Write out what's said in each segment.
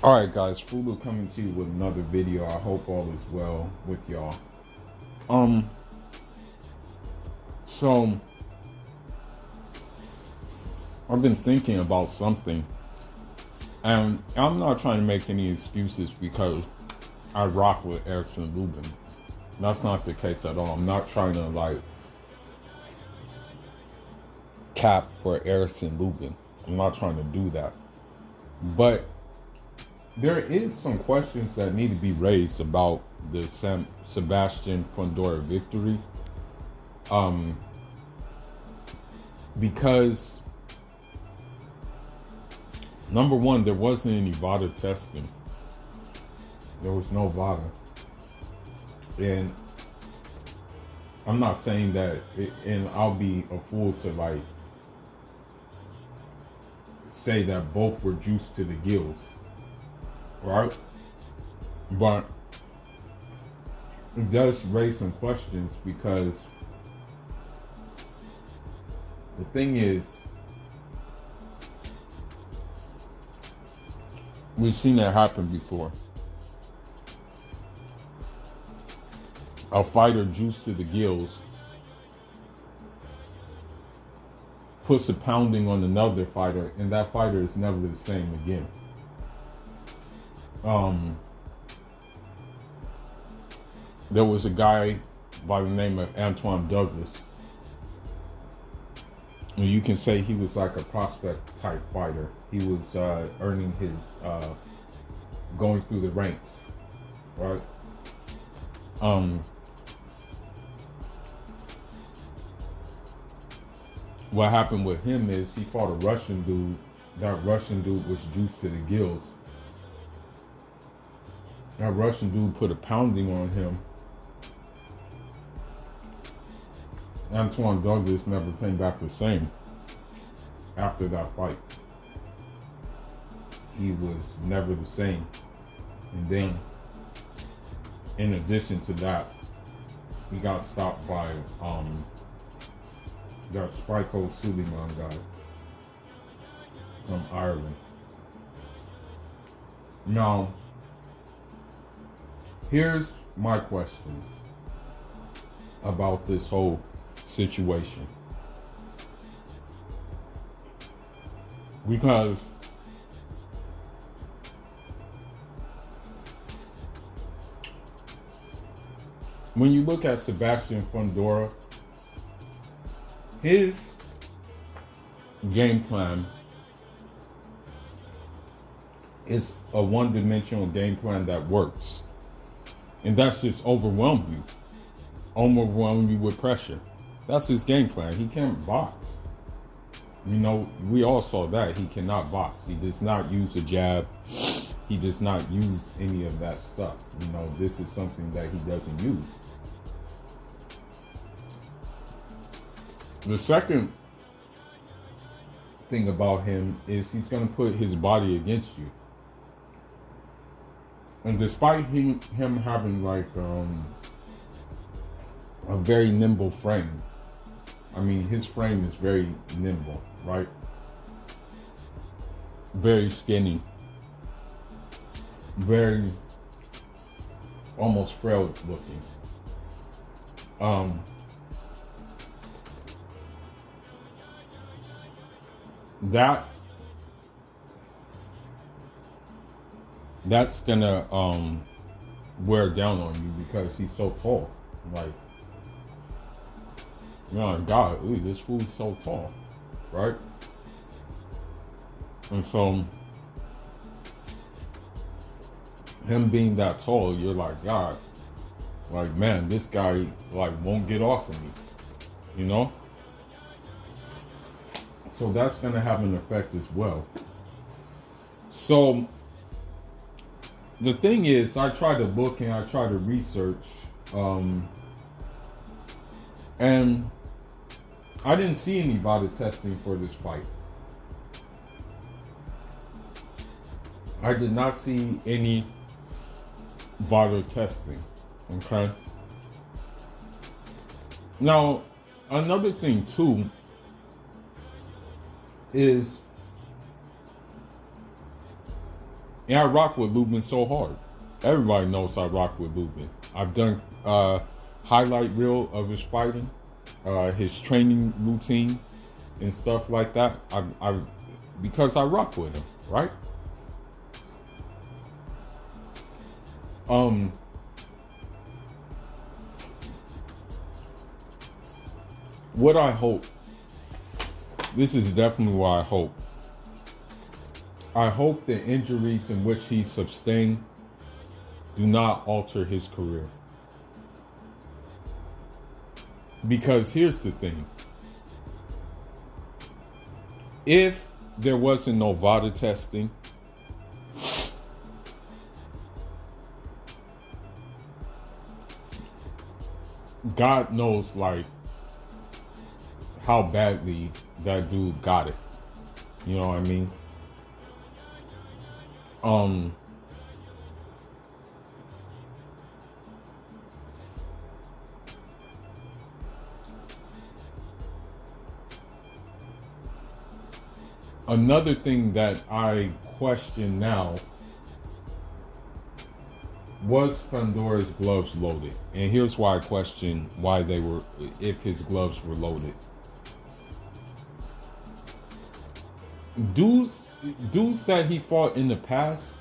Alright guys, Fulu coming to you with another video. I hope all is well with y'all. Um, so I've been thinking about something, and I'm not trying to make any excuses because I rock with Erickson Lubin. That's not the case at all. I'm not trying to cap for Erickson Lubin. I'm not trying to do that. But there is some questions that need to be raised about the Sebastian Fundora victory. Because number one, there wasn't any VADA testing. There was no VADA. And I'm not saying that, and I'll be a fool to say that both were juiced to the gills, right? But it does raise some questions because the thing is, we've seen that happen before. A fighter juiced to the gills puts a pounding on another fighter, and that fighter is never the same again. There was a guy by the name of Antoine Douglas, and you can say he was like a prospect type fighter. He was earning his going through the ranks, right? What happened with him is he fought a Russian dude. That Russian dude was juiced to the gills. That Russian dude put a pounding on him. Antoine Douglas never came back the same after that fight. He was never the same. And then, in addition to that, he got stopped by that Spyko Suleiman guy from Ireland. Now, here's my questions about this whole situation. Because when you look at Sebastian Fundora, his game plan is a one-dimensional game plan that works. And that's just overwhelm you with pressure. That's his game plan. He can't box. You know, we all saw that. He cannot box. He does not use a jab. He does not use any of that stuff. You know, this is something that he doesn't use. The second thing about him is he's going to put his body against you. And despite him having a very nimble frame, I mean, his frame is very nimble, right? Very skinny. Very almost frail looking. That's gonna wear down on you because he's so tall. Like, oh my God, ooh, this fool's so tall, right? And so, him being that tall, you're like, God, like, man, this guy won't get off of me, you know? So that's gonna have an effect as well. So the thing is, I try to look and I try to research, and I didn't see any VADA testing for this fight. I did not see any VADA testing, okay? Now, another thing too is And I rock with Lubin so hard. Everybody knows I rock with Lubin. I've done highlight reel of his fighting, his training routine, and stuff like that. I because I rock with him, right? What I hope, this is definitely what I hope. I hope the injuries in which he sustained do not alter his career. Because here's the thing. If there wasn't no VADA testing, God knows, like, how badly that dude got it. You know what I mean? Another thing that I question now, was Fundora's gloves loaded? And here's why I question why they were, if his gloves were loaded. Dudes that he fought in the past,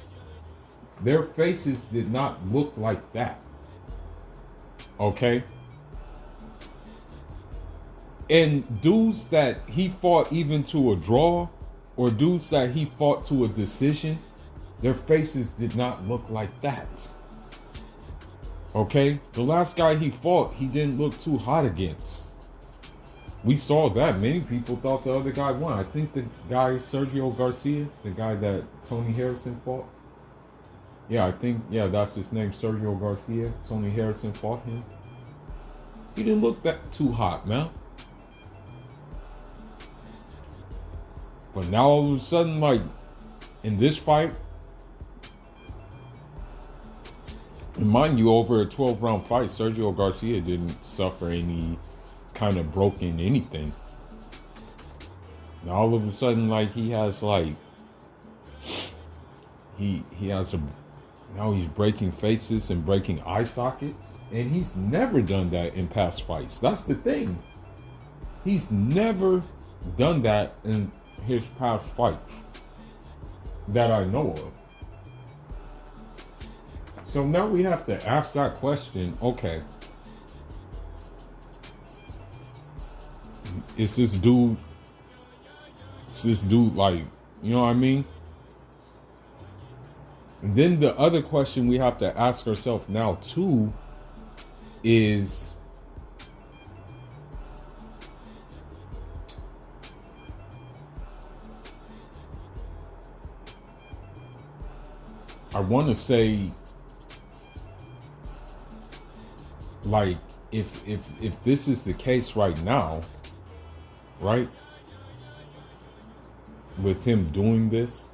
their faces did not look like that. Okay? And dudes that he fought even to a draw, or dudes that he fought to a decision, their faces did not look like that. Okay? The last guy he fought, he didn't look too hot against. We saw that. Many people thought the other guy won. I think the guy, Sergio Garcia, the guy that Tony Harrison fought. Yeah, I think, yeah, that's his name, Sergio Garcia. Tony Harrison fought him. He didn't look that too hot, man. But now all of a sudden, like, in this fight, and mind you, over a 12-round fight, Sergio Garcia didn't suffer any kind of broken anything. Now all of a sudden, like, he has, like, he has a, now he's breaking faces and breaking eye sockets, and he's never done that in past fights. That's the thing. He's never done that in his past fights that I know of. So now we have to ask that question, okay, is this dude like, you know what I mean? And then the other question we have to ask ourselves now too is, I want to say, like, if this is the case right now, right, with him doing this,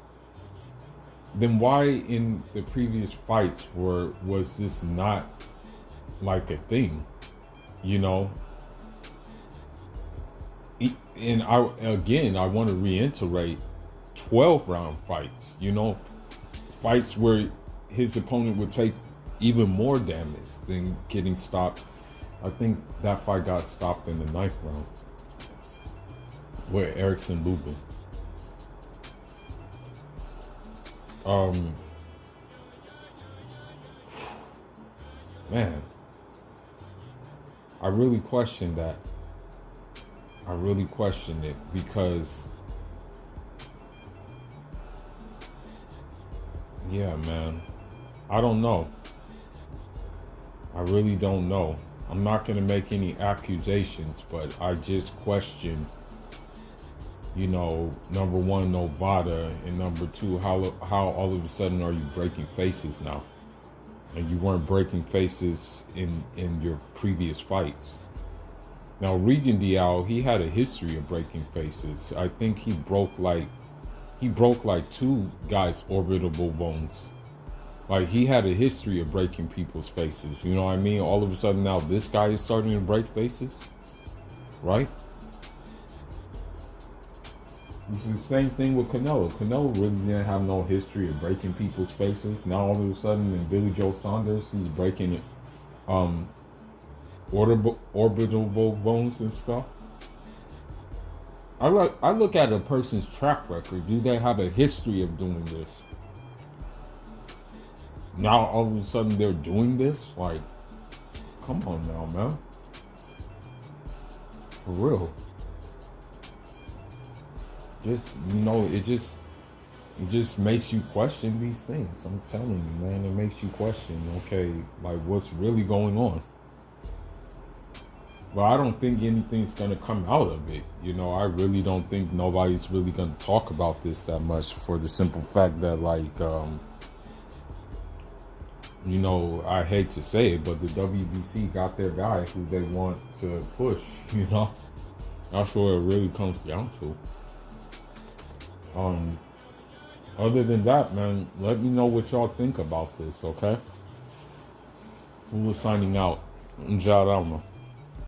then why in the previous fights was this not like a thing, you know? And I want to reiterate 12-round fights, you know, fights where his opponent would take even more damage than getting stopped. I think that fight got stopped in the 9th round with Erickson Lubin. Man, I really question that. I really question it because, yeah, man, I don't know. I really don't know. I'm not going to make any accusations, but I just question, you know, number one, no VADA, and number two, how all of a sudden are you breaking faces now? And you weren't breaking faces in your previous fights. Now, Regan Diao, he had a history of breaking faces. I think he broke like 2 guys' orbital bones. Like, he had a history of breaking people's faces. You know what I mean? All of a sudden now this guy is starting to break faces, right? It's the same thing with Canelo. Canelo really didn't have no history of breaking people's faces. Now all of a sudden, in Billy Joe Saunders, he's breaking um, orbital bones and stuff. I look at a person's track record. Do they have a history of doing this? Now all of a sudden they're doing this? Like, come on now, man. For real. It just makes you question these things. I'm telling you, man, it makes you question, okay, like what's really going on. But I don't think anything's gonna come out of it. I really don't think nobody's really gonna talk about this that much, for the simple fact that, like, I hate to say it, but the WBC got their guy who they want to push. That's what it really comes down to. Other than that, man, let me know what y'all think about this, okay? Who was signing out? Jad Alma.